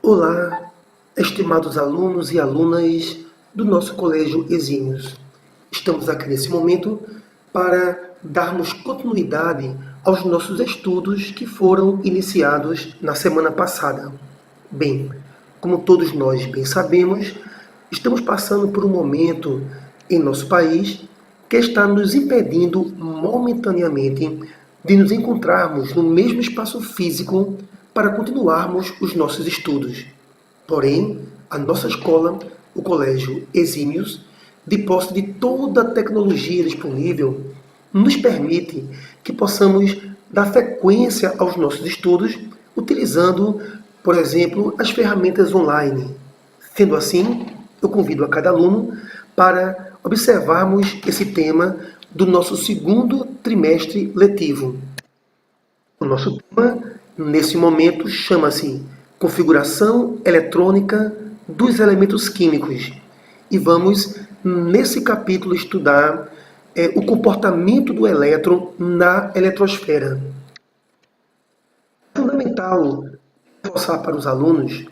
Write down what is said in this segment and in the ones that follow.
Olá, estimados alunos e alunas do nosso Colégio Exímios. Estamos aqui nesse momento para darmos continuidade aos nossos estudos que foram iniciados na semana passada. Bem, como todos nós bem sabemos, estamos passando por um momento em nosso país que está nos impedindo momentaneamente de nos encontrarmos no mesmo espaço físico para continuarmos os nossos estudos. Porém, a nossa escola, o Colégio Exímios, de posse de toda a tecnologia disponível, nos permite que possamos dar frequência aos nossos estudos utilizando, por exemplo, as ferramentas online. Sendo assim, eu convido a cada aluno para observarmos esse tema do nosso segundo trimestre letivo. O nosso tema, nesse momento, chama-se Configuração Eletrônica dos Elementos Químicos. E vamos, nesse capítulo, estudar o comportamento do elétron na eletrosfera. É fundamental reforçar para os alunos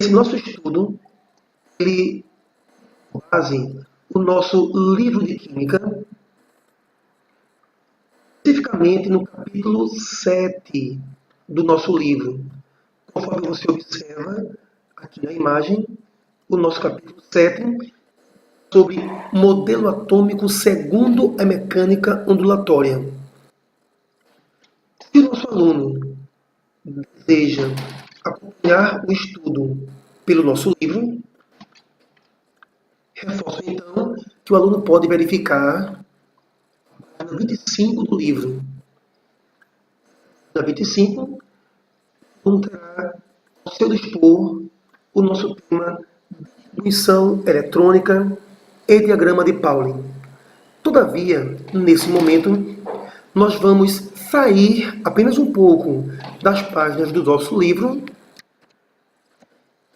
esse nosso estudo, ele base o nosso livro de Química, especificamente no capítulo 7 do nosso livro. Conforme você observa aqui na imagem, o nosso capítulo 7 sobre modelo atômico segundo a mecânica ondulatória. Se o nosso aluno deseja acompanhar o estudo pelo nosso livro, reforço então que o aluno pode verificar a página 25 do livro. Na 25, o aluno terá ao seu dispor o nosso tema distribuição eletrônica e diagrama de Pauling. Todavia, nesse momento, nós vamos sair apenas um pouco das páginas do nosso livro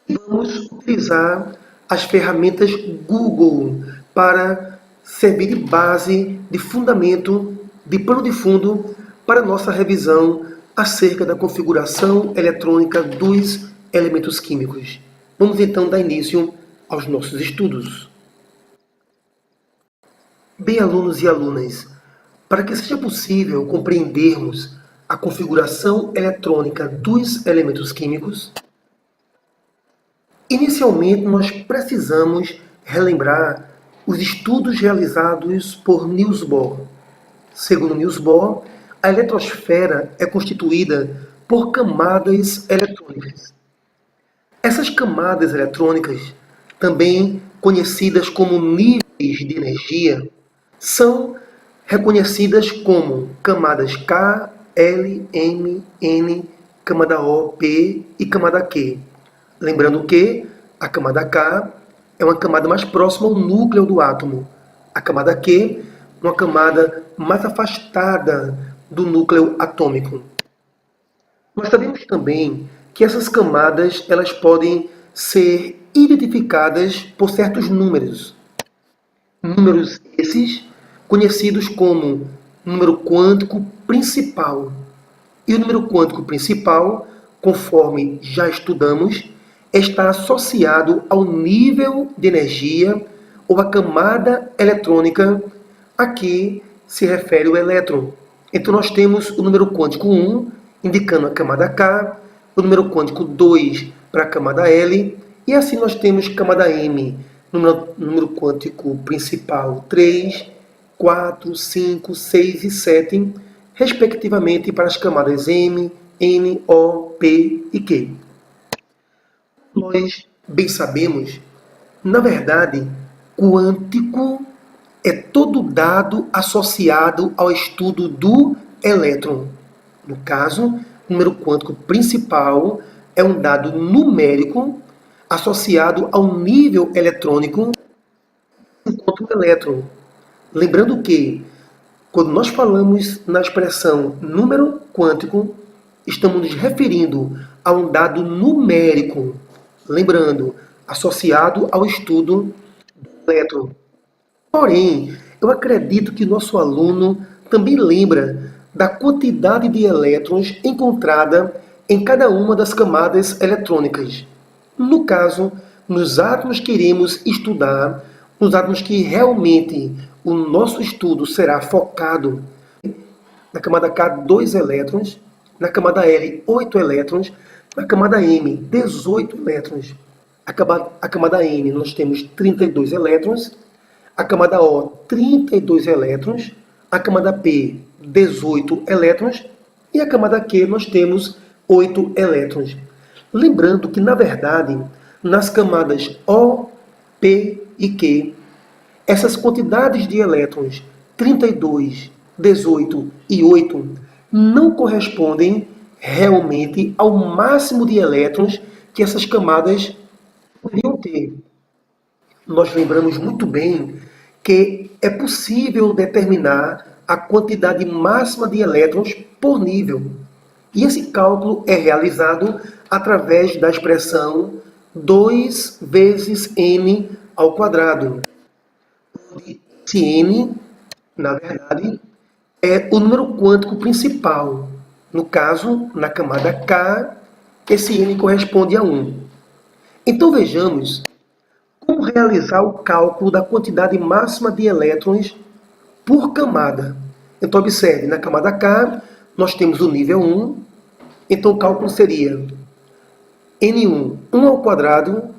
e vamos utilizar as ferramentas Google para servir de base, de fundamento, de pano de fundo para a nossa revisão acerca da configuração eletrônica dos elementos químicos. Vamos então dar início aos nossos estudos. Bem, alunos e alunas, para que seja possível compreendermos a configuração eletrônica dos elementos químicos, inicialmente nós precisamos relembrar os estudos realizados por Niels Bohr. Segundo Niels Bohr, a eletrosfera é constituída por camadas eletrônicas. Essas camadas eletrônicas, também conhecidas como níveis de energia, são reconhecidas como camadas K, L, M, N, camada O, P e camada Q. Lembrando que a camada K é uma camada mais próxima ao núcleo do átomo. A camada Q, uma camada mais afastada do núcleo atômico. Nós sabemos também que essas camadas elas podem ser identificadas por certos números. Números esses conhecidos como número quântico principal. E o número quântico principal, conforme já estudamos, está associado ao nível de energia ou à camada eletrônica a que se refere o elétron. Então nós temos o número quântico 1, indicando a camada K, o número quântico 2 para a camada L, e assim nós temos camada M, número quântico principal 3, 4, 5, 6 e 7, respectivamente para as camadas M, N, O, P e Q. Nós bem sabemos, na verdade, quântico é todo dado associado ao estudo do elétron. No caso, o número quântico principal é um dado numérico associado ao nível eletrônico enquanto o elétron. Lembrando que, quando nós falamos na expressão número quântico, estamos nos referindo a um dado numérico, lembrando, associado ao estudo do elétron. Porém, eu acredito que o nosso aluno também lembra da quantidade de elétrons encontrada em cada uma das camadas eletrônicas. No caso, nos átomos que iremos estudar, nos átomos que realmente o nosso estudo será focado, na camada K, 2 elétrons, na camada L, 8 elétrons, na camada M, 18 elétrons. A camada N, nós temos 32 elétrons, a camada O, 32 elétrons, a camada P, 18 elétrons, e a camada Q nós temos 8 elétrons. Lembrando que, na verdade, nas camadas O, P e Q, essas quantidades de elétrons, 32, 18 e 8, não correspondem realmente ao máximo de elétrons que essas camadas poderiam ter. Nós lembramos muito bem que é possível determinar a quantidade máxima de elétrons por nível. E esse cálculo é realizado através da expressão 2 vezes n ao quadrado. Esse n, na verdade, é o número quântico principal. No caso, na camada K, esse n corresponde a 1. Então vejamos como realizar o cálculo da quantidade máxima de elétrons por camada. Então observe, na camada K, nós temos o nível 1, então o cálculo seria N1, 1 ao quadrado,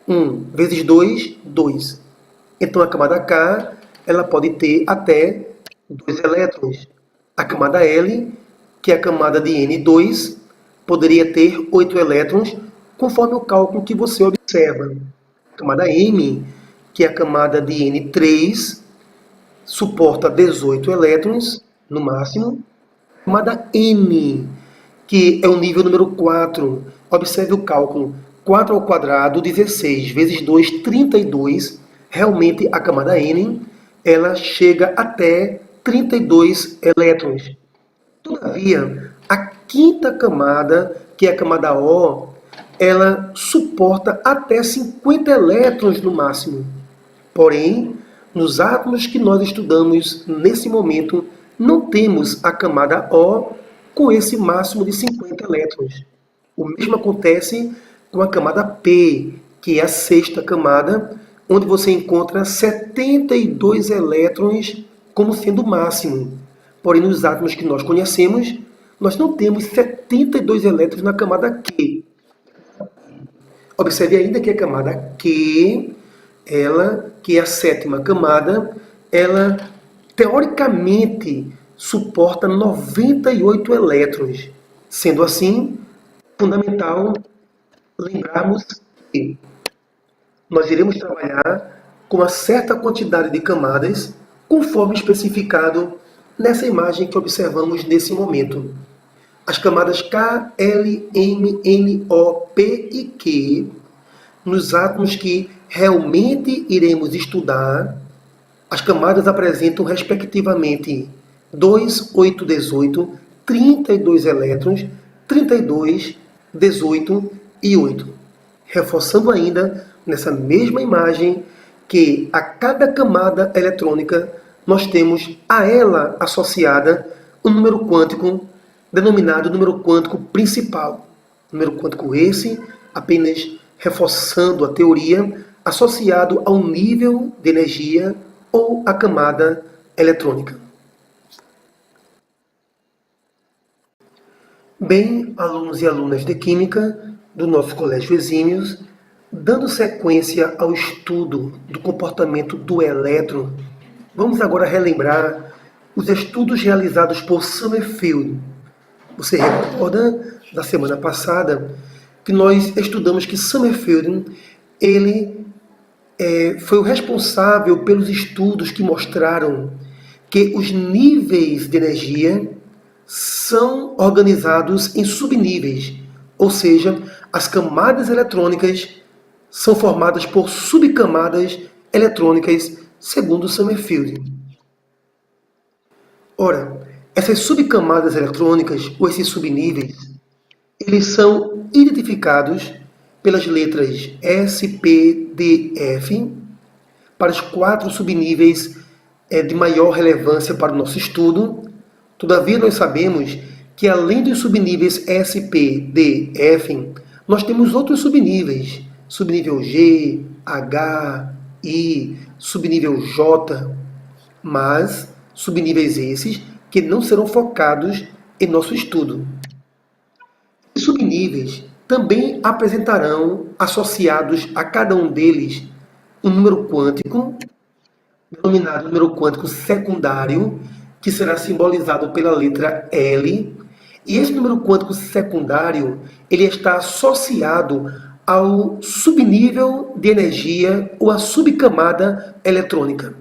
1 vezes 2, 2. Então a camada K, ela pode ter até 2 elétrons. A camada L, que é a camada de N2, poderia ter 8 elétrons, conforme o cálculo que você observa. A camada M, que é a camada de N3, suporta 18 elétrons, no máximo. A camada N, que é o nível número 4, observe o cálculo. 4 ao quadrado, 16, vezes 2, 32. Realmente, a camada N, ela chega até 32 elétrons. Todavia, a quinta camada, que é a camada O, ela suporta até 50 elétrons no máximo. Porém, nos átomos que nós estudamos nesse momento, não temos a camada O com esse máximo de 50 elétrons. O mesmo acontece com a camada P, que é a sexta camada, onde você encontra 72 elétrons como sendo o máximo. Porém, nos átomos que nós conhecemos, nós não temos 72 elétrons na camada Q. Observe ainda que a camada Q, ela, que é a sétima camada, ela teoricamente suporta 98 elétrons. Sendo assim, é fundamental lembrarmos que nós iremos trabalhar com uma certa quantidade de camadas, conforme especificado nessa imagem que observamos nesse momento. As camadas K, L, M, N, O, P e Q, nos átomos que realmente iremos estudar, as camadas apresentam respectivamente 2, 8, 18, 32 elétrons, 32, 18 e 8. Reforçando ainda, nessa mesma imagem, que a cada camada eletrônica nós temos a ela associada um número quântico denominado número quântico principal. Número quântico esse, apenas reforçando a teoria, associado ao nível de energia ou à camada eletrônica. Bem, alunos e alunas de Química do nosso Colégio Exímios, dando sequência ao estudo do comportamento do elétron, vamos agora relembrar os estudos realizados por Sommerfeld. Você recorda da semana passada que nós estudamos que Sommerfeld ele foi o responsável pelos estudos que mostraram que os níveis de energia são organizados em subníveis, ou seja, as camadas eletrônicas são formadas por subcamadas eletrônicas, segundo Sommerfeld. Ora, essas subcamadas eletrônicas, ou esses subníveis, eles são identificados pelas letras S, P, D, F, para os 4 subníveis de maior relevância para o nosso estudo. Todavia, nós sabemos que além dos subníveis S, P, D, F, nós temos outros subníveis. Subnível G, H, I, subnível J, mas subníveis esses que não serão focados em nosso estudo. Os subníveis também apresentarão, associados a cada um deles, um número quântico, denominado número quântico secundário, que será simbolizado pela letra L. E esse número quântico secundário, ele está associado ao subnível de energia ou à subcamada eletrônica.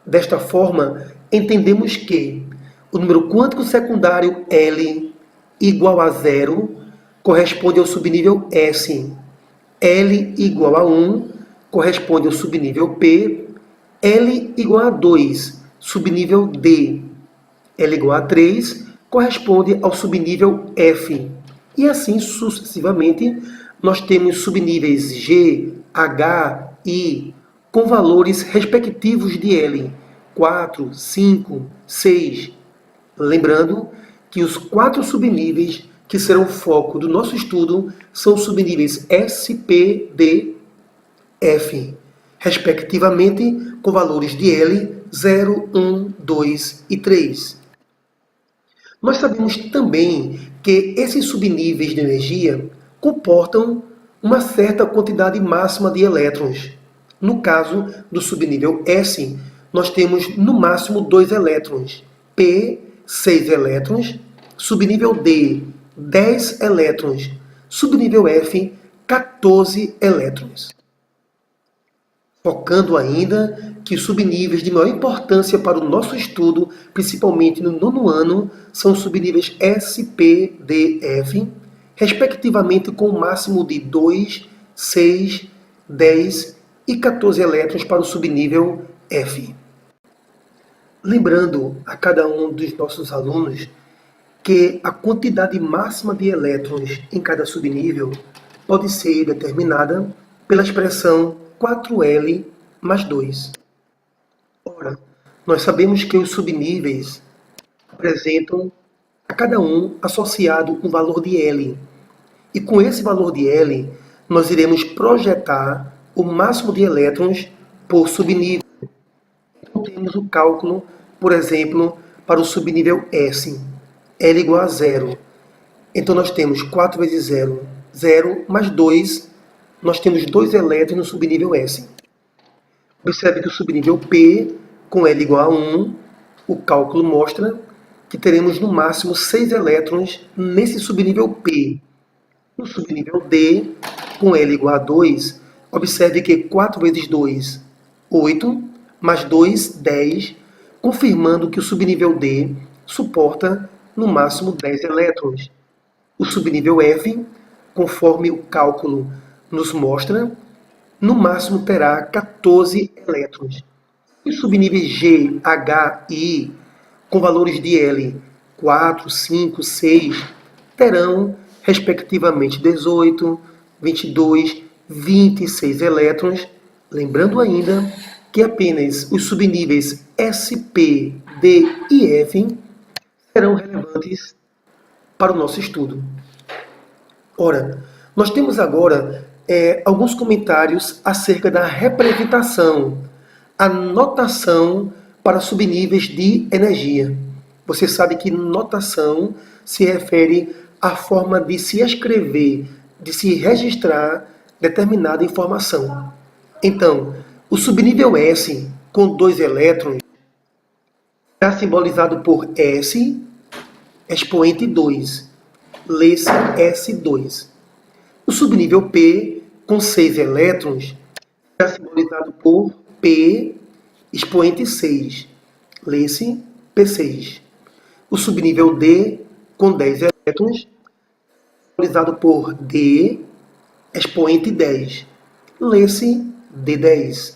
Desta forma, entendemos que o número quântico secundário L igual a 0 corresponde ao subnível S. L igual a 1 corresponde ao subnível P. L igual a 2, subnível D. L igual a 3 corresponde ao subnível F. E assim sucessivamente, nós temos subníveis G, H, I, com valores respectivos de L, 4, 5, 6. Lembrando que os 4 subníveis que serão foco do nosso estudo são os subníveis S, P, D, F, respectivamente com valores de L, 0, 1, 2 e 3. Nós sabemos também que esses subníveis de energia comportam uma certa quantidade máxima de elétrons. No caso do subnível S, nós temos no máximo 2 elétrons. P, 6 elétrons. Subnível D, 10 elétrons. Subnível F, 14 elétrons. Focando ainda que os subníveis de maior importância para o nosso estudo, principalmente no 9º ano, são os subníveis S, P, D, F, respectivamente com o máximo de 2, 6, 10 e 14 elétrons para o subnível F. Lembrando a cada um dos nossos alunos que a quantidade máxima de elétrons em cada subnível pode ser determinada pela expressão 4L mais 2. Ora, nós sabemos que os subníveis apresentam a cada um associado um valor de L. E com esse valor de L, nós iremos projetar o máximo de elétrons por subnível. Então temos o cálculo, por exemplo, para o subnível S. L igual a 0. Então nós temos 4 vezes 0, 0 mais 2. Nós temos 2 elétrons no subnível S. Observe que o subnível P, com L igual a 1, o cálculo mostra que teremos no máximo 6 elétrons nesse subnível P. No subnível D, com L igual a 2, observe que 4 vezes 2, 8, mais 2, 10, confirmando que o subnível D suporta no máximo 10 elétrons. O subnível F, conforme o cálculo nos mostra, no máximo terá 14 elétrons. Os subníveis G, H e I, com valores de L 4, 5, 6, terão, respectivamente, 18, 22, 26 elétrons. Lembrando ainda que apenas os subníveis S, P, D e F serão relevantes para o nosso estudo. Ora, nós temos agora alguns comentários acerca da representação, a notação para subníveis de energia. Você sabe que notação se refere à forma de se escrever, de se registrar determinada informação. Então, o subnível S, com 2 elétrons, será simbolizado por S, expoente 2. Lê-se S2. O subnível P, com 6 elétrons, será simbolizado por P, expoente 6. Lê-se P6. O subnível D, com 10 elétrons, simbolizado por D, expoente 10. Lê-se D10.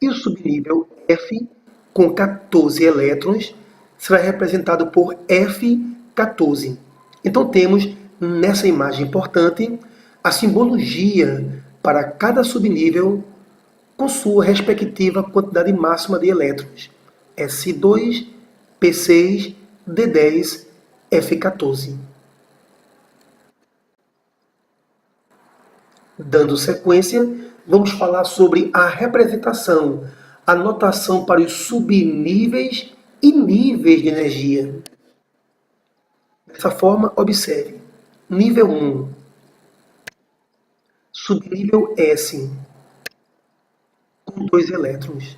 E o subnível F, com 14 elétrons, será representado por F14. Então temos, nessa imagem importante, a simbologia para cada subnível com sua respectiva quantidade máxima de elétrons. S2, P6, D10 F14. Dando sequência, vamos falar sobre a representação, a notação para os subníveis e níveis de energia. Dessa forma, observe. Nível 1, subnível S, com 2 elétrons.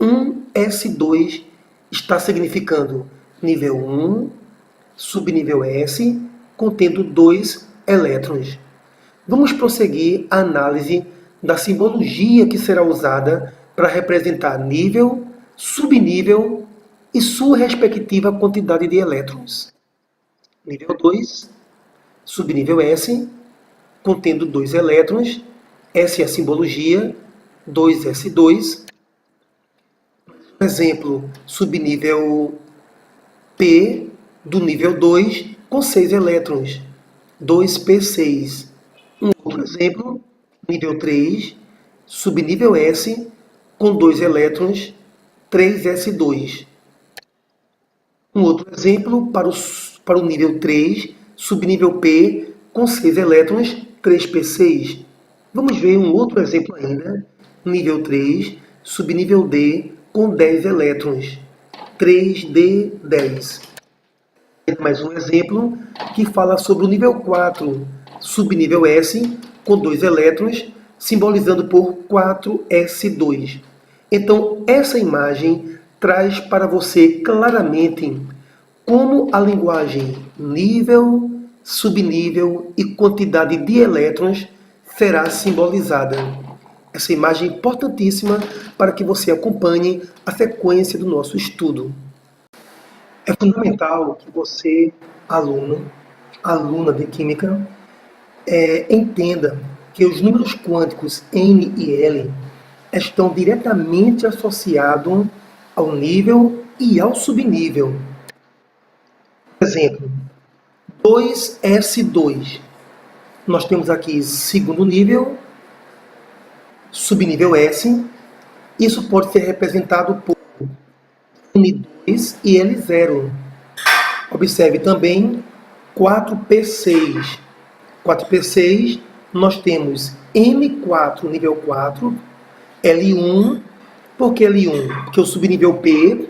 1s2 está significando nível 1, subnível S, contendo 2 elétrons. Vamos prosseguir a análise da simbologia que será usada para representar nível, subnível e sua respectiva quantidade de elétrons. Nível 2, subnível S, contendo 2 elétrons. S é a simbologia, 2s2. Exemplo, subnível P do nível 2 com 6 elétrons, 2p6. Um outro exemplo, nível 3, subnível S com 2 elétrons, 3s2. Um outro exemplo para o nível 3, subnível P com 6 elétrons, 3p6. Vamos ver um outro exemplo ainda, nível 3, subnível D com 10 elétrons, 3d10. Mais um exemplo que fala sobre o nível 4, subnível S, com 2 elétrons, simbolizando por 4s2. Então, essa imagem traz para você claramente como a linguagem nível, subnível e quantidade de elétrons será simbolizada. Essa imagem é importantíssima para que você acompanhe a sequência do nosso estudo. É fundamental que você, aluno, aluna de Química, entenda que os números quânticos N e L estão diretamente associados ao nível e ao subnível. Por exemplo, 2s2. Nós temos aqui segundo nível, subnível S. Isso pode ser representado por N2 e L0. Observe também 4p6. 4p6, nós temos N4, nível 4, L1. Por que L1? Porque o subnível P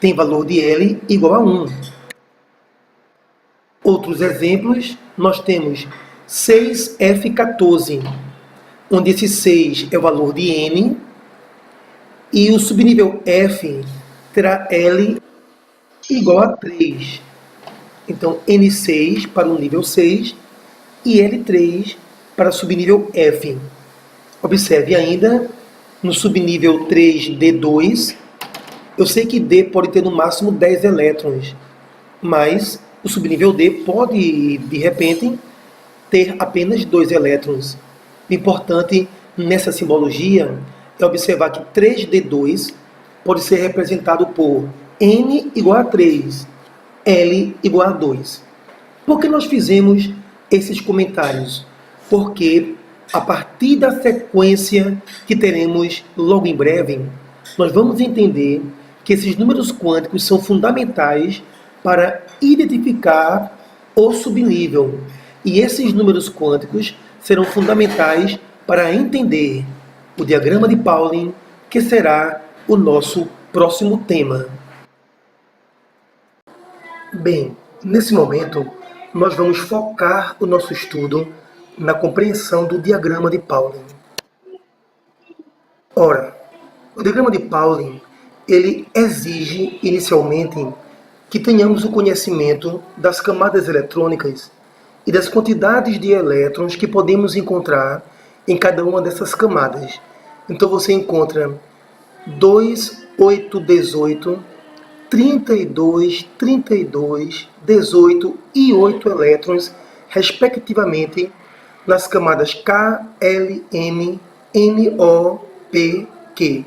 tem valor de L igual a 1. Outros exemplos, nós temos 6F14, onde esse 6 é o valor de N, e o subnível F terá L igual a 3. Então, N6 para o nível 6 e L3 para o subnível F. Observe ainda, no subnível 3D2, eu sei que D pode ter no máximo 10 elétrons, mas o subnível D pode, de repente, ter apenas 2 elétrons. O importante nessa simbologia é observar que 3D2 pode ser representado por N igual a 3, L igual a 2. Por que nós fizemos esses comentários? Porque a partir da sequência que teremos logo em breve, nós vamos entender que esses números quânticos são fundamentais para identificar o subnível. E esses números quânticos serão fundamentais para entender o diagrama de Pauling, que será o nosso próximo tema. Bem, nesse momento, nós vamos focar o nosso estudo na compreensão do diagrama de Pauling. Ora, o diagrama de Pauling, ele exige, inicialmente, que tenhamos o conhecimento das camadas eletrônicas e das quantidades de elétrons que podemos encontrar em cada uma dessas camadas. Então você encontra 2, 8, 18, 32, 32, 18 e 8 elétrons, respectivamente, nas camadas K, L, M, N, O, P, Q.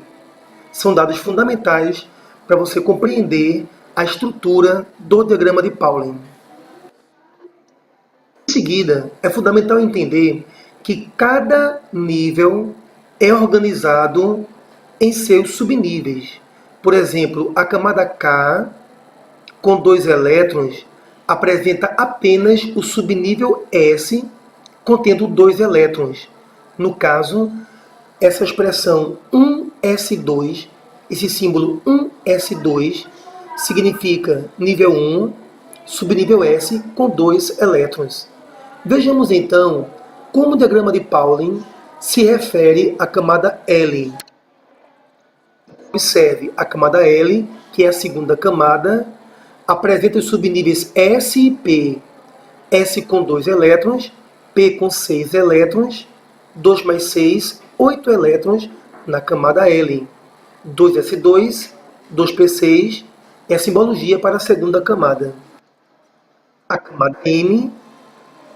São dados fundamentais para você compreender a estrutura do diagrama de Pauling. Em seguida, é fundamental entender que cada nível é organizado em seus subníveis. Por exemplo, a camada K, com 2 elétrons, apresenta apenas o subnível S contendo 2 elétrons. No caso, essa expressão 1s2, esse símbolo 1s2, significa nível 1, subnível S com 2 elétrons. Vejamos então como o diagrama de Pauling se refere à camada L. Observe, a camada L, que é a segunda camada, apresenta os subníveis S e P. S com 2 elétrons, P com 6 elétrons, 2 mais 6, 8 elétrons na camada L. 2s2, 2p6 é a simbologia para a segunda camada. A camada M,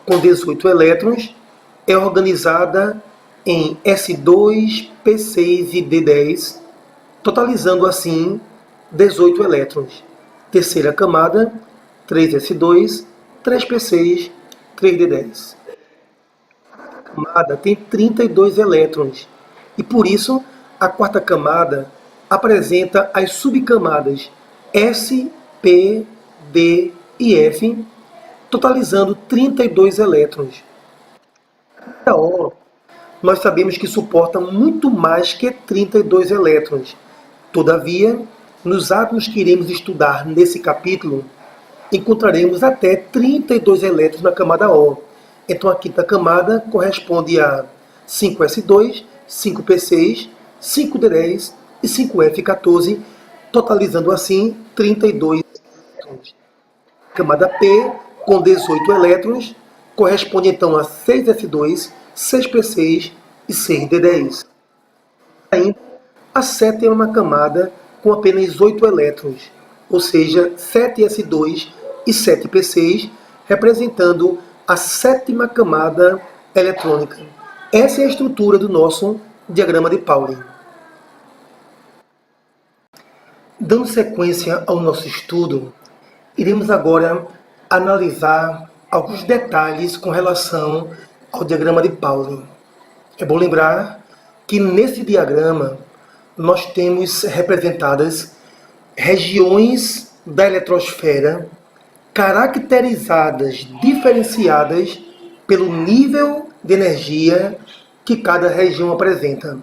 com 18 elétrons, é organizada em S2, P6 e D10, totalizando assim 18 elétrons. Terceira camada, 3s2, 3p6, 3d10. A camada tem 32 elétrons e por isso a quarta camada apresenta as subcamadas S, P, D e F, totalizando 32 elétrons. A O, nós sabemos que suporta muito mais que 32 elétrons. Todavia, nos átomos que iremos estudar nesse capítulo, encontraremos até 32 elétrons na camada O. Então a quinta camada corresponde a 5s2, 5p6, 5d10 e 5f14, totalizando assim 32 elétrons. A camada P, com 18 elétrons, corresponde então a 6s2, 6p6 e 6d10. Ainda a sétima camada com apenas 8 elétrons, ou seja, 7s2 e 7p6, representando a sétima camada eletrônica. Essa é a estrutura do nosso diagrama de Pauling. Dando sequência ao nosso estudo, iremos agora analisar alguns detalhes com relação ao diagrama de Pauling. É bom lembrar que nesse diagrama nós temos representadas regiões da eletrosfera caracterizadas, diferenciadas pelo nível de energia que cada região apresenta.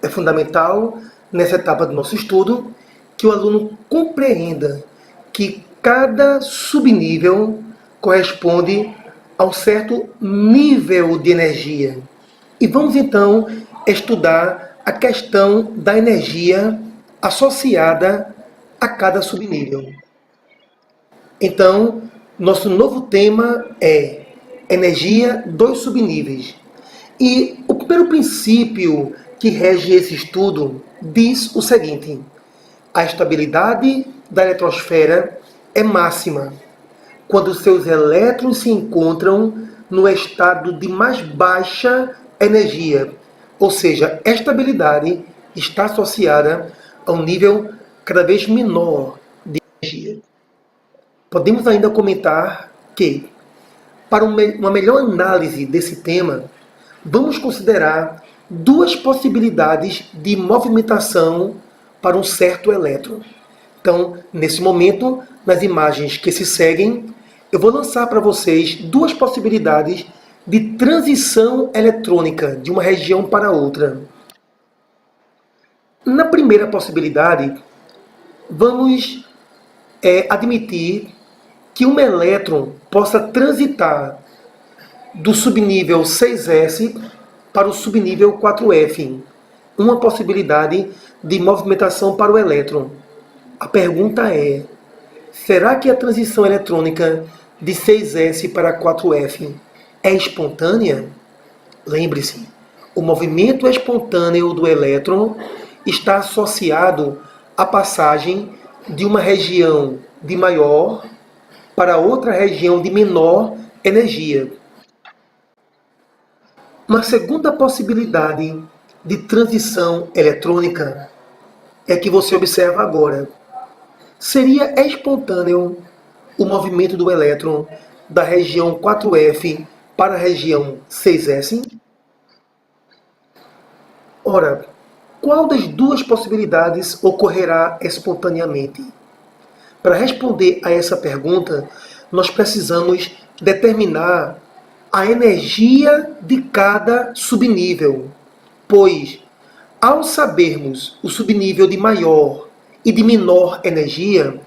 É fundamental, nessa etapa do nosso estudo, que o aluno compreenda que cada subnível corresponde a um certo nível de energia. E vamos então estudar a questão da energia associada a cada subnível. Então, nosso novo tema é energia dos subníveis. E o primeiro princípio que rege esse estudo diz o seguinte: a estabilidade da eletrosfera é máxima quando seus elétrons se encontram no estado de mais baixa energia, ou seja, a estabilidade está associada a um nível cada vez menor de energia. Podemos ainda comentar que, para uma melhor análise desse tema, vamos considerar duas possibilidades de movimentação para um certo elétron. Então, nesse momento, nas imagens que se seguem, eu vou lançar para vocês duas possibilidades de transição eletrônica de uma região para outra. Na primeira possibilidade, vamos admitir que um elétron possa transitar do subnível 6s para o subnível 4f. Uma possibilidade de movimentação para o elétron. A pergunta é: será que a transição eletrônica de 6s para 4f é espontânea? Lembre-se, o movimento espontâneo do elétron está associado à passagem de uma região de maior para outra região de menor energia. Uma segunda possibilidade de transição eletrônica é que você observa agora. Seria espontâneo o movimento do elétron da região 4f para a região 6s? Ora, qual das duas possibilidades ocorrerá espontaneamente? Para responder a essa pergunta, nós precisamos determinar a energia de cada subnível, pois, ao sabermos o subnível de maior e de menor energia,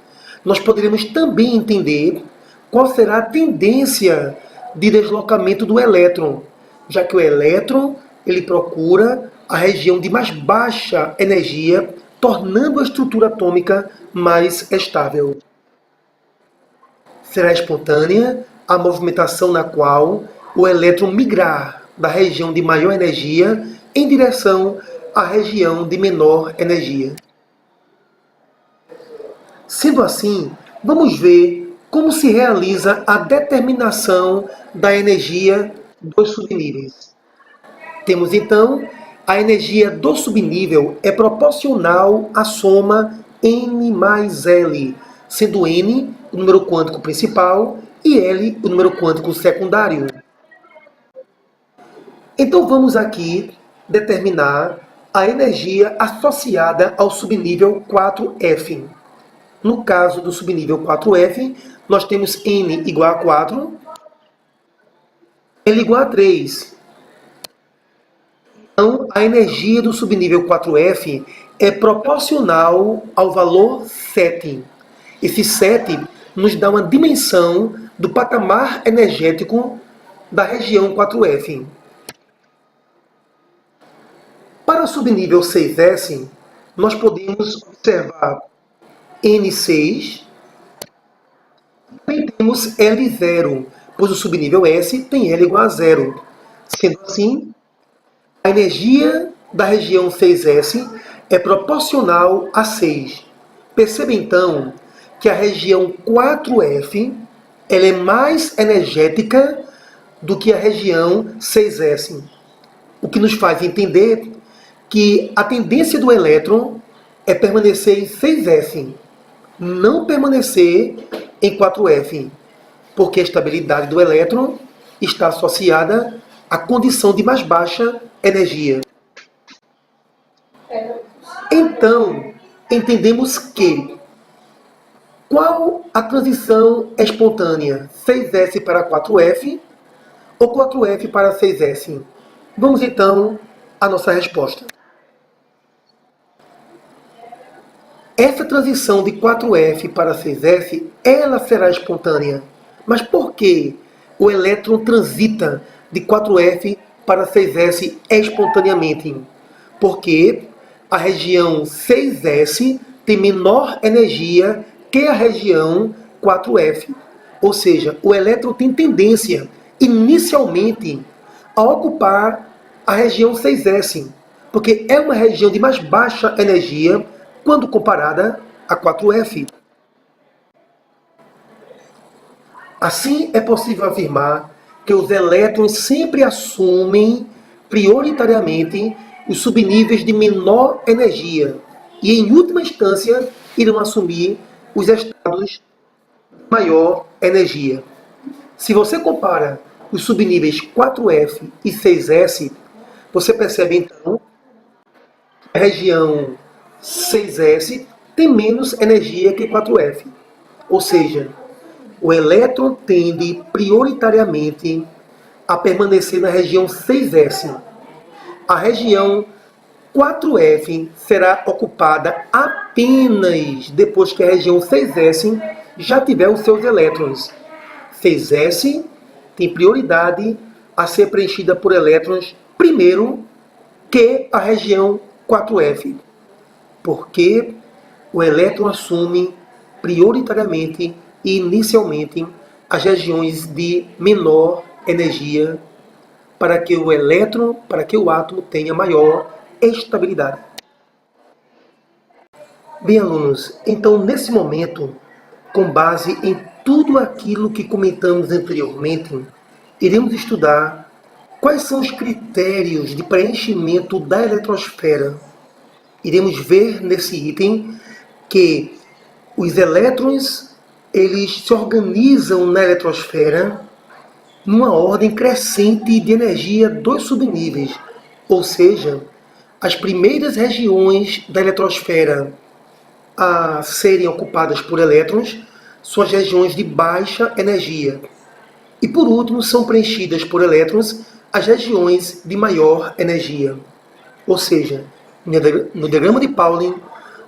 nós poderemos também entender qual será a tendência de deslocamento do elétron, já que o elétron ele procura a região de mais baixa energia, tornando a estrutura atômica mais estável. Será espontânea a movimentação na qual o elétron migrar da região de maior energia em direção à região de menor energia. Sendo assim, vamos ver como se realiza a determinação da energia dos subníveis. Temos então a energia do subnível é proporcional à soma n mais L, sendo n o número quântico principal e L o número quântico secundário. Então vamos aqui determinar a energia associada ao subnível 4F. No caso do subnível 4F, nós temos N igual a 4, L igual a 3. Então, a energia do subnível 4F é proporcional ao valor 7. Esse 7 nos dá uma dimensão do patamar energético da região 4F. Para o subnível 6S, nós podemos observar N6, também temos L0, pois o subnível S tem L igual a 0. Sendo assim, a energia da região 6S é proporcional a 6. Perceba então que a região 4F ela é mais energética do que a região 6S, o que nos faz entender que a tendência do elétron é permanecer em 6S, não permanecer em 4F, porque a estabilidade do elétron está associada à condição de mais baixa energia. Então, entendemos que qual a transição é espontânea? 6S para 4F ou 4F para 6S? Vamos então à nossa resposta. Essa transição de 4F para 6S, ela será espontânea. Mas por que o elétron transita de 4F para 6S espontaneamente? Porque a região 6S tem menor energia que a região 4F. Ou seja, o elétron tem tendência, inicialmente, a ocupar a região 6S, porque é uma região de mais baixa energia quando comparada a 4F. Assim, é possível afirmar que os elétrons sempre assumem, prioritariamente, os subníveis de menor energia e, em última instância, irão assumir os estados de maior energia. Se você compara os subníveis 4F e 6S, você percebe, então, que a região 6S tem menos energia que 4F. Ou seja, o elétron tende prioritariamente a permanecer na região 6S. A região 4F será ocupada apenas depois que a região 6S já tiver os seus elétrons. 6S tem prioridade a ser preenchida por elétrons primeiro que a região 4F, porque o elétron assume prioritariamente e inicialmente as regiões de menor energia para que o elétron, para que o átomo tenha maior estabilidade. Bem, alunos, então nesse momento, com base em tudo aquilo que comentamos anteriormente, iremos estudar quais são os critérios de preenchimento da eletrosfera. Iremos ver nesse item que os elétrons eles se organizam na eletrosfera numa ordem crescente de energia dos subníveis, ou seja, as primeiras regiões da eletrosfera a serem ocupadas por elétrons são as regiões de baixa energia. E por último, são preenchidas por elétrons as regiões de maior energia. Ou seja, no diagrama de Pauling,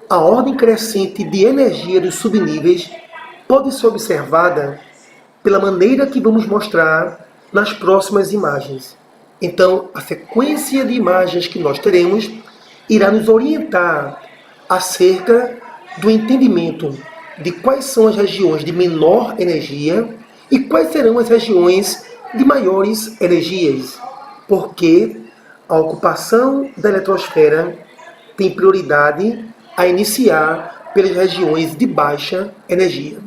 a ordem crescente de energia dos subníveis pode ser observada pela maneira que vamos mostrar nas próximas imagens. Então, a sequência de imagens que nós teremos irá nos orientar acerca do entendimento de quais são as regiões de menor energia e quais serão as regiões de maiores energias, porque a ocupação da eletrosfera tem prioridade a iniciar pelas regiões de baixa energia.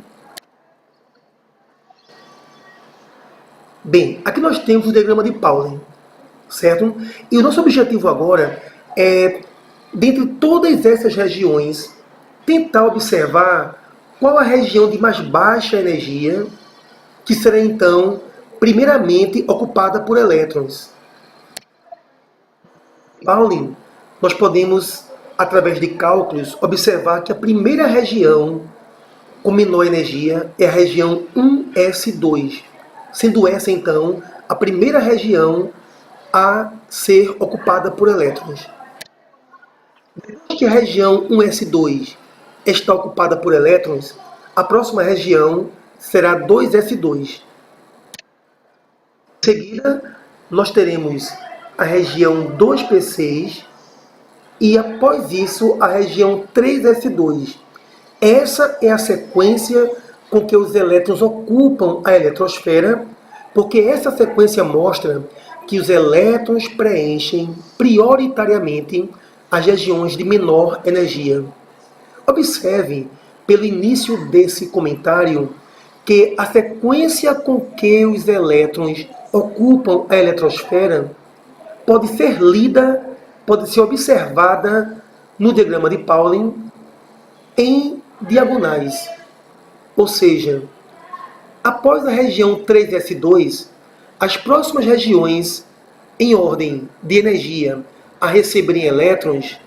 Bem, aqui nós temos o diagrama de Pauling, certo? E o nosso objetivo agora é, dentre todas essas regiões, tentar observar qual a região de mais baixa energia, que será então, primeiramente, ocupada por elétrons. Pauling, nós podemos, através de cálculos, observar que a primeira região com menor energia é a região 1s2, sendo essa, então, a primeira região a ser ocupada por elétrons. Depois que a região 1s2 está ocupada por elétrons, a próxima região será 2s2. Em seguida, nós teremos a região 2p6 e, após isso, a região 3s2. Essa é a sequência com que os elétrons ocupam a eletrosfera, porque essa sequência mostra que os elétrons preenchem prioritariamente as regiões de menor energia. Observe, pelo início desse comentário, que a sequência com que os elétrons ocupam a eletrosfera pode ser lida, pode ser observada no diagrama de Pauling em diagonais. Ou seja, após a região 3s2, as próximas regiões em ordem de energia a receberem elétrons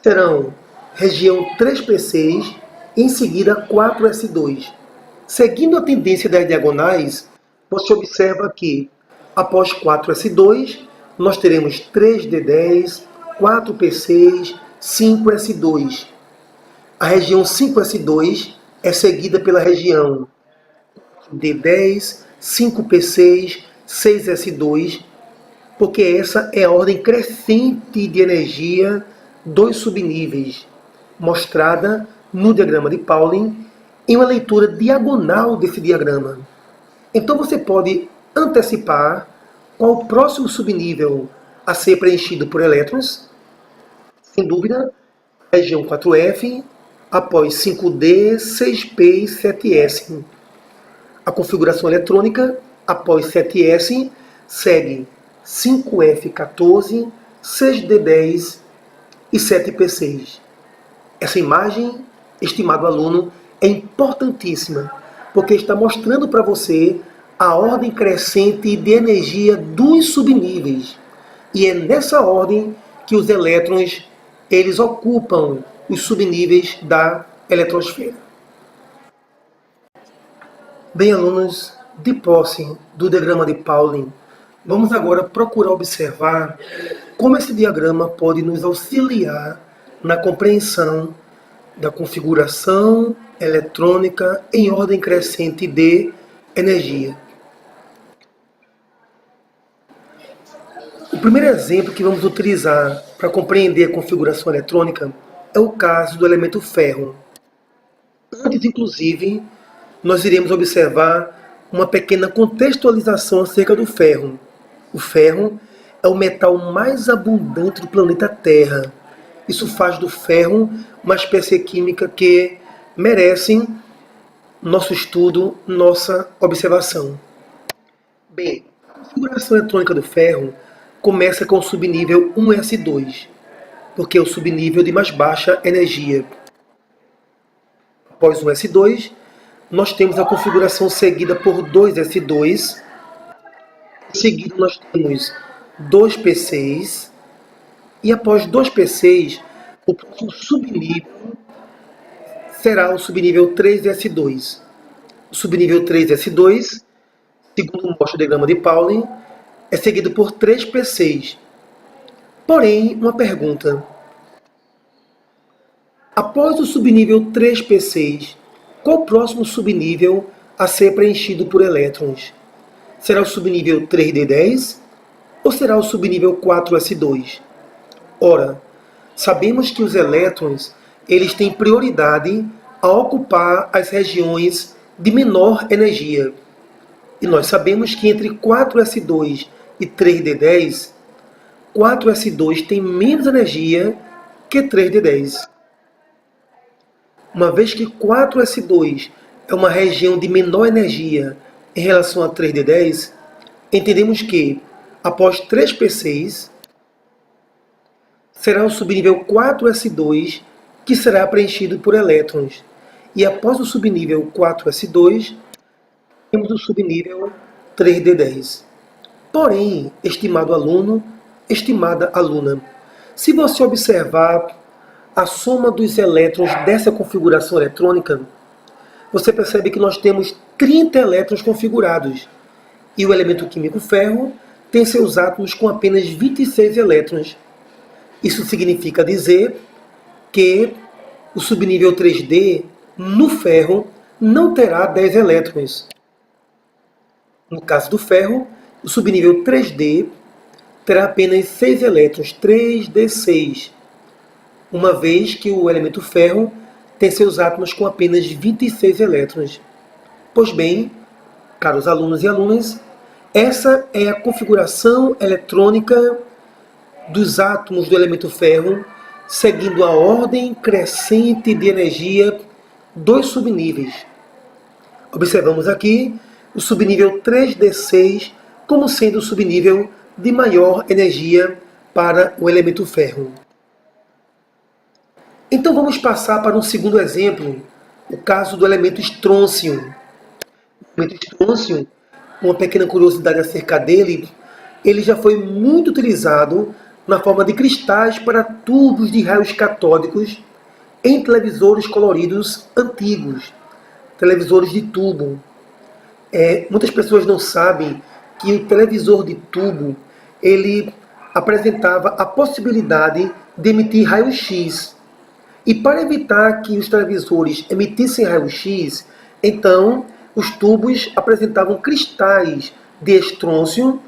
serão região 3p6 e em seguida 4s2. Seguindo a tendência das diagonais, você observa que após 4s2, nós teremos 3d10, 4p6, 5s2. A região 5s2 é seguida pela região D10, 5p6, 6s2, porque essa é a ordem crescente de energia dos subníveis, mostrada no diagrama de Pauling em uma leitura diagonal desse diagrama. Então você pode antecipar qual o próximo subnível a ser preenchido por elétrons. Sem dúvida, a região 4F, após 5D, 6P e 7S. A configuração eletrônica, após 7S, segue 5F14, 6D10 e 7P6. Essa imagem, estimado aluno, é importantíssima, porque está mostrando para você a ordem crescente de energia dos subníveis. E é nessa ordem que os elétrons eles ocupam os subníveis da eletrosfera. Bem, alunos, de posse do diagrama de Pauling, vamos agora procurar observar como esse diagrama pode nos auxiliar na compreensão da configuração eletrônica em ordem crescente de energia. O primeiro exemplo que vamos utilizar para compreender a configuração eletrônica é o caso do elemento ferro. Antes, inclusive, nós iremos observar uma pequena contextualização acerca do ferro. O ferro é o metal mais abundante do planeta Terra. Isso faz do ferro uma espécie química que merece nosso estudo, nossa observação. Bem, a configuração eletrônica do ferro começa com o subnível 1s2, porque é o subnível de mais baixa energia. Após o S2, nós temos a configuração seguida por 2s2. Em seguida, nós temos 2p6. E após 2p6, o próximo subnível será o subnível 3s2. O subnível 3s2, segundo mostra o diagrama de Pauling, é seguido por 3p6. Porém, uma pergunta. Após o subnível 3p6, qual o próximo subnível a ser preenchido por elétrons? Será o subnível 3d10 ou será o subnível 4s2? Ora, sabemos que os elétrons eles têm prioridade a ocupar as regiões de menor energia. E nós sabemos que entre 4s2 e 3d10, 4s2 tem menos energia que 3d10. Uma vez que 4s2 é uma região de menor energia em relação a 3d10, entendemos que, após 3p6, será o subnível 4s2 que será preenchido por elétrons. E após o subnível 4s2, temos o subnível 3d10. Porém, estimado aluno, estimada aluna, se você observar a soma dos elétrons dessa configuração eletrônica, você percebe que nós temos 30 elétrons configurados. E o elemento químico ferro tem seus átomos com apenas 26 elétrons. Isso significa dizer que o subnível 3D no ferro não terá 10 elétrons. No caso do ferro, o subnível 3D terá apenas 6 elétrons, 3d6, uma vez que o elemento ferro tem seus átomos com apenas 26 elétrons. Pois bem, caros alunos e alunas, essa é a configuração eletrônica dos átomos do elemento ferro, seguindo a ordem crescente de energia dos subníveis. Observamos aqui o subnível 3d6 como sendo o subnível de maior energia para o elemento ferro. Então vamos passar para um segundo exemplo, o caso do elemento estrôncio. O elemento estrôncio, uma pequena curiosidade acerca dele, ele já foi muito utilizado na forma de cristais para tubos de raios catódicos em televisores coloridos antigos, televisores de tubo. Muitas pessoas não sabem que o televisor de tubo ele apresentava a possibilidade de emitir raio-x. E para evitar que os televisores emitissem raio-x, então os tubos apresentavam cristais de estrôncio,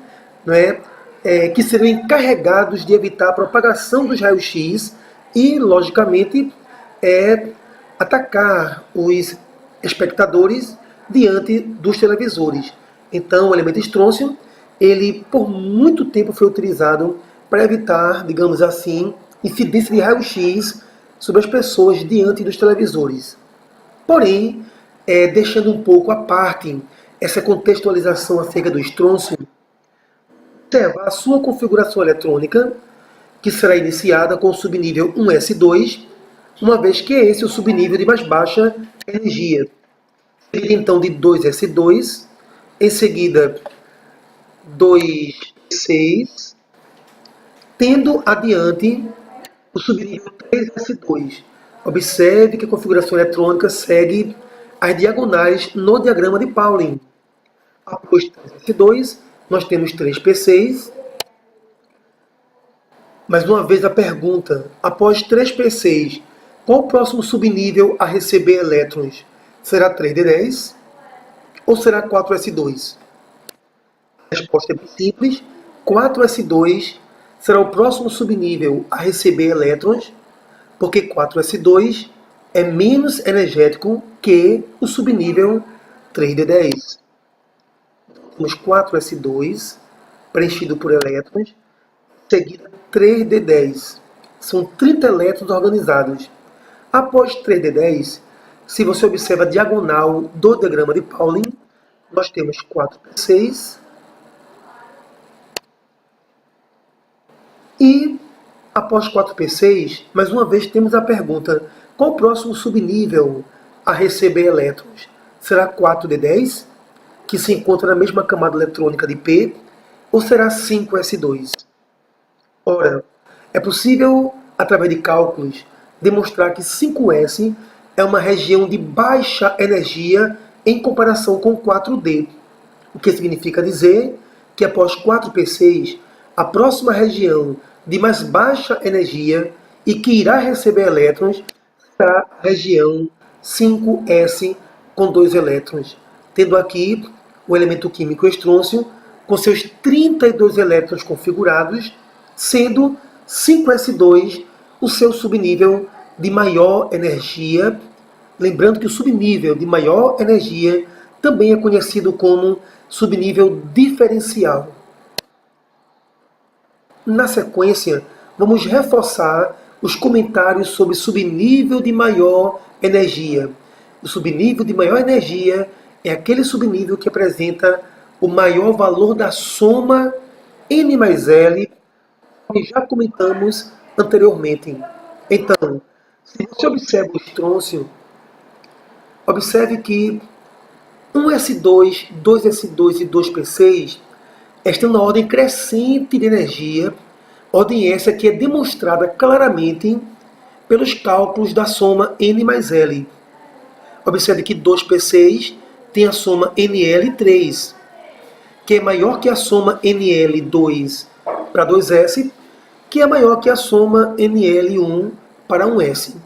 que seriam encarregados de evitar a propagação dos raios-x e, logicamente, atacar os espectadores diante dos televisores. Então, o elemento estrôncio, ele por muito tempo foi utilizado para evitar, digamos assim, incidência de raio-x sobre as pessoas diante dos televisores. Porém, deixando um pouco à parte essa contextualização acerca do estrôncio, observa a sua configuração eletrônica, que será iniciada com o subnível 1s2, uma vez que é esse o subnível de mais baixa energia. Seguida então de 2s2, em seguida 2s6, tendo adiante o subnível 3s2. Observe que a configuração eletrônica segue as diagonais no diagrama de Pauling. Após 3s2, nós temos 3p6. Mais uma vez a pergunta, após 3p6, qual o próximo subnível a receber elétrons? Será 3d10 ou será 4s2? A resposta é bem simples, 4s2 será o próximo subnível a receber elétrons, porque 4s2 é menos energético que o subnível 3d10. Temos 4s2 preenchido por elétrons, seguida 3d10. São 30 elétrons organizados. Após 3d10, se você observa a diagonal do diagrama de Pauling, nós temos 4p6 e após 4p6, mais uma vez temos a pergunta, qual o próximo subnível a receber elétrons? Será 4d10, que se encontra na mesma camada eletrônica de P, ou será 5s2? Ora, é possível, através de cálculos, demonstrar que 5s é uma região de baixa energia em comparação com 4D, o que significa dizer que após 4P6, a próxima região de mais baixa energia e que irá receber elétrons será a região 5S com 2 elétrons, tendo aqui o elemento químico estrôncio com seus 32 elétrons configurados, sendo 5S2 o seu subnível de maior energia. Lembrando que o subnível de maior energia também é conhecido como subnível diferencial. Na sequência, vamos reforçar os comentários sobre subnível de maior energia. O subnível de maior energia é aquele subnível que apresenta o maior valor da soma N mais L, que já comentamos anteriormente. Então, se você observa o estrôncio, observe que 1S2, 2S2 e 2P6 estão na ordem crescente de energia, ordem essa que é demonstrada claramente pelos cálculos da soma N mais L. Observe que 2P6 tem a soma NL3, que é maior que a soma NL2 para 2S, que é maior que a soma NL1 para 1S.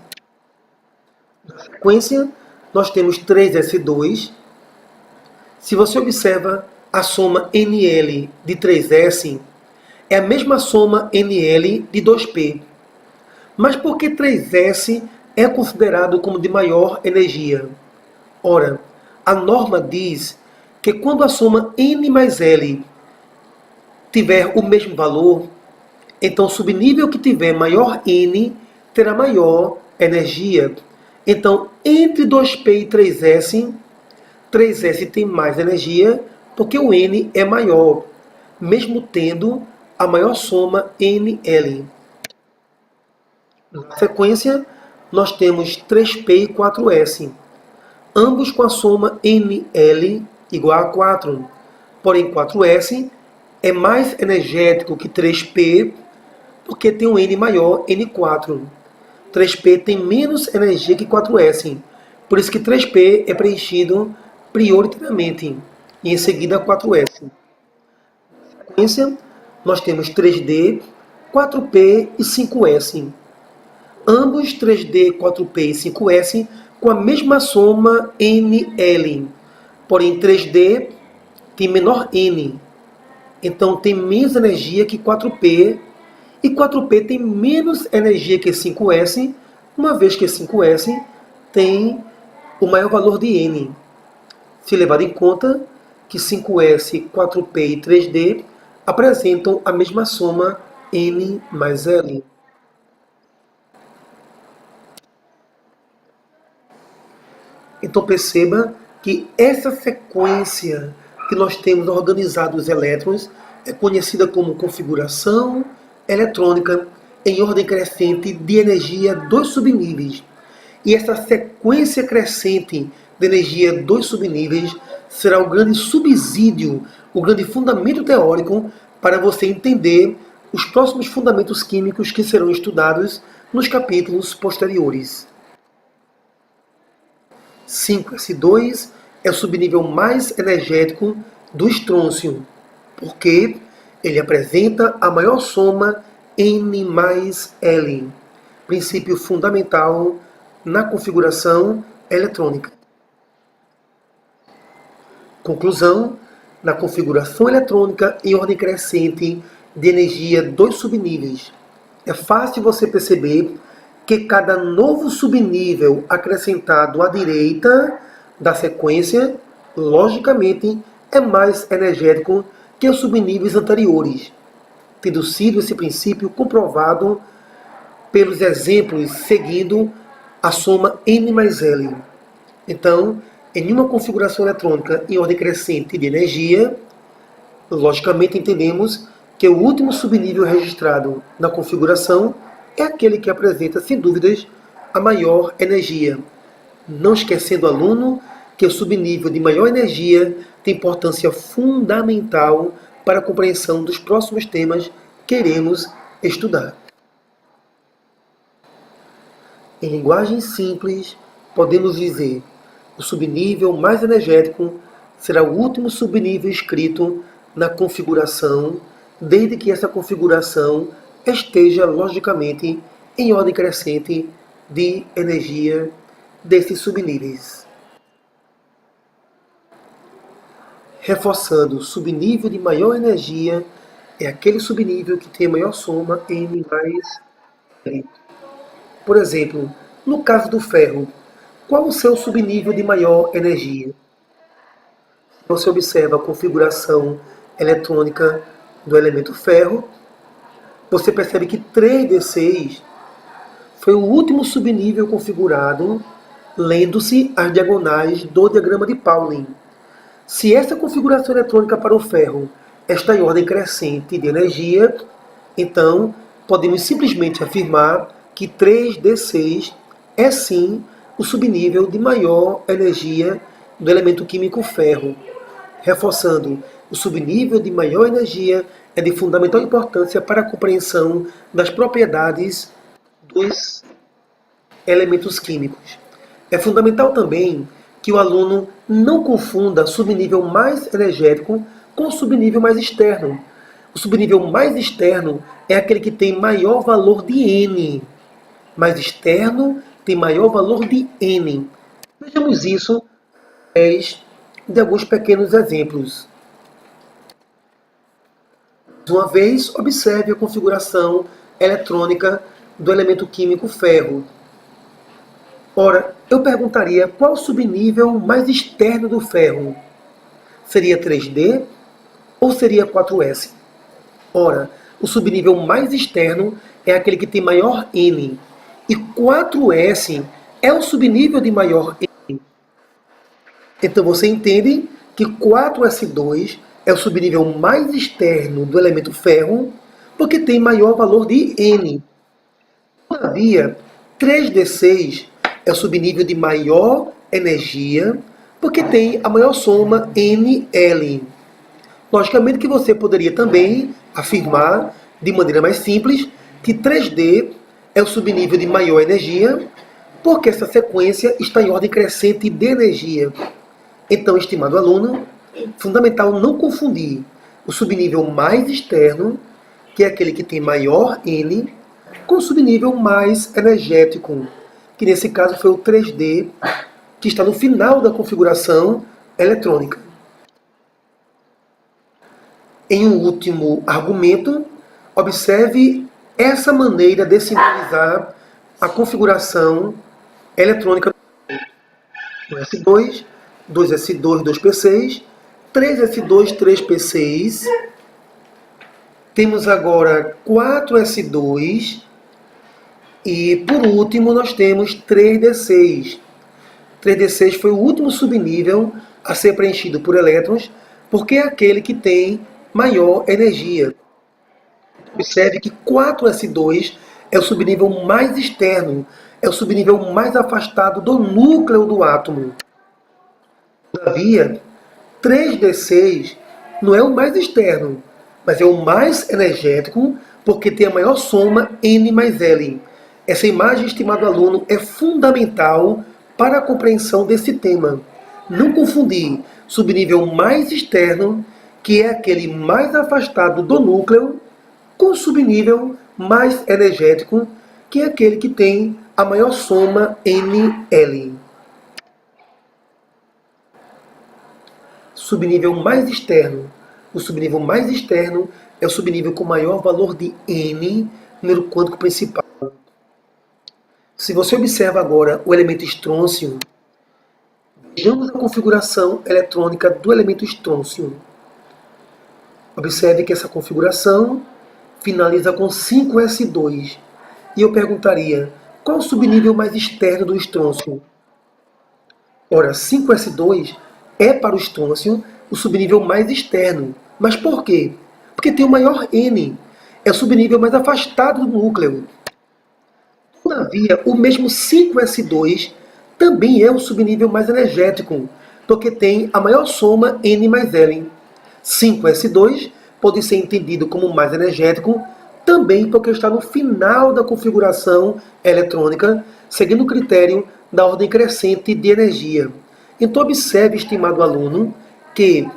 Na sequência, nós temos 3S2. Se você observa a soma NL de 3S, é a mesma soma NL de 2P. Mas por que 3S é considerado como de maior energia? Ora, a norma diz que quando a soma N mais L tiver o mesmo valor, então o subnível que tiver maior N terá maior energia. Então, entre 2P e 3S, 3S tem mais energia porque o N é maior, mesmo tendo a maior soma NL. Na sequência, nós temos 3P e 4S, ambos com a soma NL igual a 4. Porém, 4S é mais energético que 3P porque tem um N maior, N4. 3P tem menos energia que 4S, por isso que 3P é preenchido prioritariamente e em seguida 4S. Na sequência, nós temos 3D, 4P e 5S. Ambos 3D, 4P e 5S com a mesma soma NL. Porém, 3D tem menor N, então tem menos energia que 4P, e 4P tem menos energia que 5S, uma vez que 5S tem o maior valor de N. Se levar em conta que 5S, 4P e 3D apresentam a mesma soma N mais L. Então perceba que essa sequência que nós temos organizado os elétrons é conhecida como configuração eletrônica em ordem crescente de energia dos subníveis. E essa sequência crescente de energia dos subníveis será o grande subsídio, o grande fundamento teórico para você entender os próximos fundamentos químicos que serão estudados nos capítulos posteriores. 5S2 é o subnível mais energético do estrôncio, porque ele apresenta a maior soma N mais L, princípio fundamental na configuração eletrônica. Conclusão: na configuração eletrônica em ordem crescente de energia dos subníveis, é fácil você perceber que cada novo subnível acrescentado à direita da sequência, logicamente, é mais energético que os subníveis anteriores, tendo sido esse princípio comprovado pelos exemplos seguindo a soma N mais L. Então, em uma configuração eletrônica em ordem crescente de energia, logicamente entendemos que o último subnível registrado na configuração é aquele que apresenta, sem dúvidas, a maior energia. Não esquecendo, aluno, que o subnível de maior energia tem importância fundamental para a compreensão dos próximos temas que iremos estudar. Em linguagem simples, podemos dizer: o subnível mais energético será o último subnível escrito na configuração, desde que essa configuração esteja logicamente em ordem crescente de energia desses subníveis. Reforçando, o subnível de maior energia é aquele subnível que tem a maior soma N mais N. Por exemplo, no caso do ferro, qual o seu subnível de maior energia? Você observa a configuração eletrônica do elemento ferro, você percebe que 3d6 foi o último subnível configurado, lendo-se as diagonais do diagrama de Pauling. Se essa configuração eletrônica para o ferro está em ordem crescente de energia, então podemos simplesmente afirmar que 3d6 é sim o subnível de maior energia do elemento químico ferro. Reforçando, o subnível de maior energia é de fundamental importância para a compreensão das propriedades dos elementos químicos. É fundamental também que o aluno não confunda subnível mais energético com o subnível mais externo. O subnível mais externo é aquele que tem maior valor de N. Mais externo tem maior valor de N. Vejamos isso através de alguns pequenos exemplos. Mais uma vez, observe a configuração eletrônica do elemento químico ferro. Ora, eu perguntaria qual o subnível mais externo do ferro? Seria 3D ou seria 4S? Ora, o subnível mais externo é aquele que tem maior N. E 4S é o subnível de maior N. Então você entende que 4S2 é o subnível mais externo do elemento ferro, porque tem maior valor de N. Todavia, 3D6 é o subnível de maior energia, porque tem a maior soma NL. Logicamente que você poderia também afirmar, de maneira mais simples, que 3D é o subnível de maior energia, porque essa sequência está em ordem crescente de energia. Então, estimado aluno, fundamental não confundir o subnível mais externo, que é aquele que tem maior N, com o subnível mais energético, que nesse caso foi o 3D, que está no final da configuração eletrônica. Em um último argumento, observe essa maneira de sinalizar a configuração eletrônica do S2, 2S2, 2P6, 3S2, 3P6. Temos agora 4S2 e, por último, nós temos 3D6. 3D6 foi o último subnível a ser preenchido por elétrons, porque é aquele que tem maior energia. Observe que 4S2 é o subnível mais externo, é o subnível mais afastado do núcleo do átomo. Todavia, 3D6 não é o mais externo, mas é o mais energético, porque tem a maior soma N mais L. Essa imagem, estimado aluno, é fundamental para a compreensão desse tema. Não confundir subnível mais externo, que é aquele mais afastado do núcleo, com o subnível mais energético, que é aquele que tem a maior soma NL. Subnível mais externo. O subnível mais externo é o subnível com maior valor de N, número quântico principal. Se você observa agora o elemento estrôncio, vejamos a configuração eletrônica do elemento estrôncio. Observe que essa configuração finaliza com 5S2. E eu perguntaria, qual o subnível mais externo do estrôncio? Ora, 5S2 é para o estrôncio o subnível mais externo. Mas por quê? Porque tem o maior N. É o subnível mais afastado do núcleo. Todavia, o mesmo 5S2 também é o subnível mais energético, porque tem a maior soma N mais L. 5S2 pode ser entendido como mais energético também porque está no final da configuração eletrônica, seguindo o critério da ordem crescente de energia. Então observe, estimado aluno, que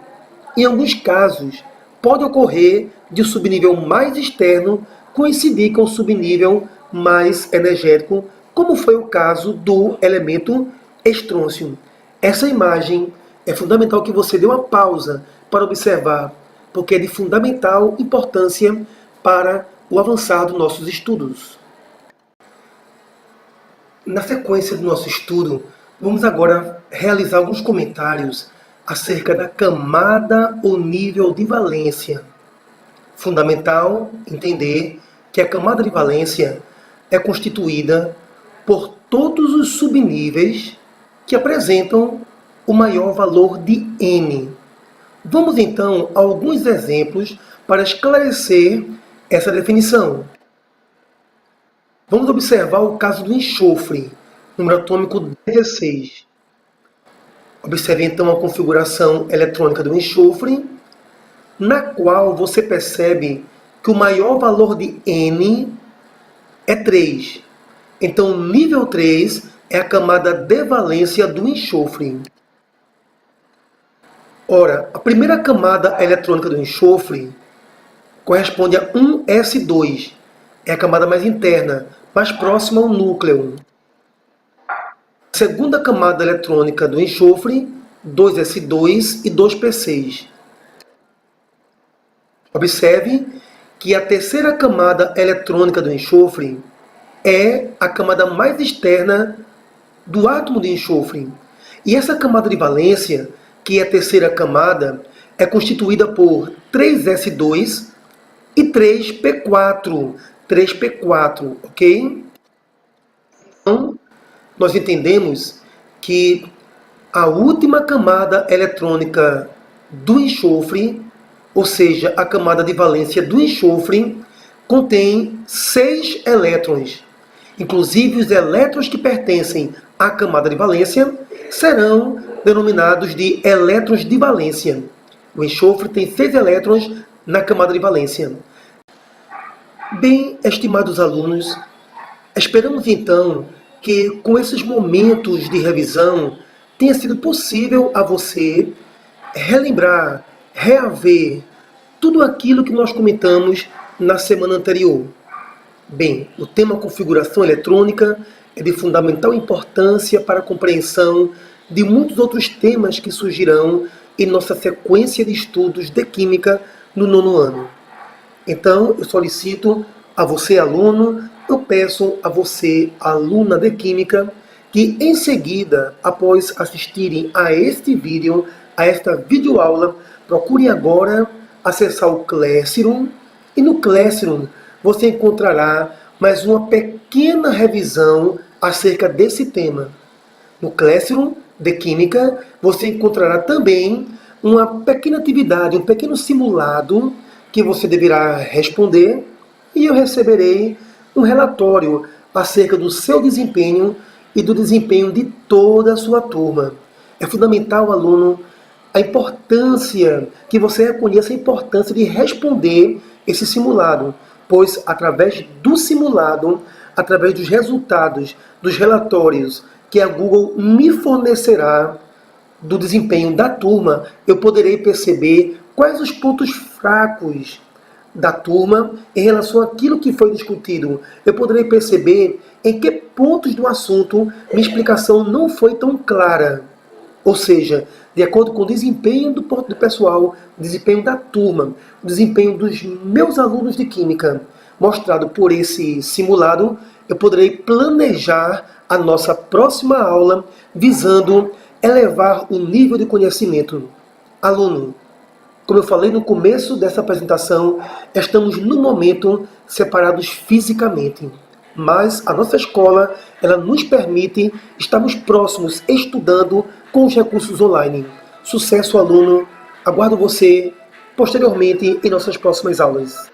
em alguns casos pode ocorrer de um subnível mais externo coincidir com o subnível mais energético, como foi o caso do elemento estrôncio. Essa imagem é fundamental que você dê uma pausa para observar, porque é de fundamental importância para o avançar dos nossos estudos. Na sequência do nosso estudo, vamos agora realizar alguns comentários acerca da camada ou nível de valência. Fundamental entender que a camada de valência é constituída por todos os subníveis que apresentam o maior valor de N. Vamos então a alguns exemplos para esclarecer essa definição. Vamos observar o caso do enxofre, número atômico 16. Observe então a configuração eletrônica do enxofre, na qual você percebe que o maior valor de N é 3. Então, nível 3 é a camada de valência do enxofre. Ora, a primeira camada eletrônica do enxofre corresponde a 1s2. É a camada mais interna, mais próxima ao núcleo. A segunda camada eletrônica do enxofre, 2s2 e 2p6. Observe que a terceira camada eletrônica do enxofre é a camada mais externa do átomo de enxofre. E essa camada de valência, que é a terceira camada, é constituída por 3s2 e 3p4. 3p4, ok? Então, nós entendemos que a última camada eletrônica do enxofre, ou seja, a camada de valência do enxofre, contém 6 elétrons. Inclusive, os elétrons que pertencem à camada de valência serão denominados de elétrons de valência. O enxofre tem 6 elétrons na camada de valência. Bem, estimados alunos, esperamos então que com esses momentos de revisão tenha sido possível a você relembrar, reaver tudo aquilo que nós comentamos na semana anterior. Bem, o tema configuração eletrônica é de fundamental importância para a compreensão de muitos outros temas que surgirão em nossa sequência de estudos de Química no 9º ano. Então, eu solicito a você, aluno, eu peço a você, aluna de Química, que em seguida, após assistirem a este vídeo, a esta videoaula, procurem agora acessar o Classroom, e no Classroom você encontrará mais uma pequena revisão acerca desse tema. No Classroom de Química, você encontrará também uma pequena atividade, um pequeno simulado que você deverá responder, e eu receberei um relatório acerca do seu desempenho e do desempenho de toda a sua turma. É fundamental, aluno, a importância que você reconheça a importância de responder esse simulado, pois através do simulado, através dos resultados, dos relatórios que a Google me fornecerá do desempenho da turma, eu poderei perceber quais os pontos fracos da turma em relação àquilo que foi discutido. Eu poderei perceber em que pontos do assunto minha explicação não foi tão clara. Ou seja, de acordo com o desempenho do pessoal, o desempenho da turma, o desempenho dos meus alunos de Química, mostrado por esse simulado, eu poderei planejar a nossa próxima aula visando elevar o nível de conhecimento. Aluno, como eu falei no começo dessa apresentação, estamos no momento separados fisicamente, mas a nossa escola ela nos permite estarmos próximos estudando com os recursos online. Sucesso, aluno! Aguardo você posteriormente em nossas próximas aulas.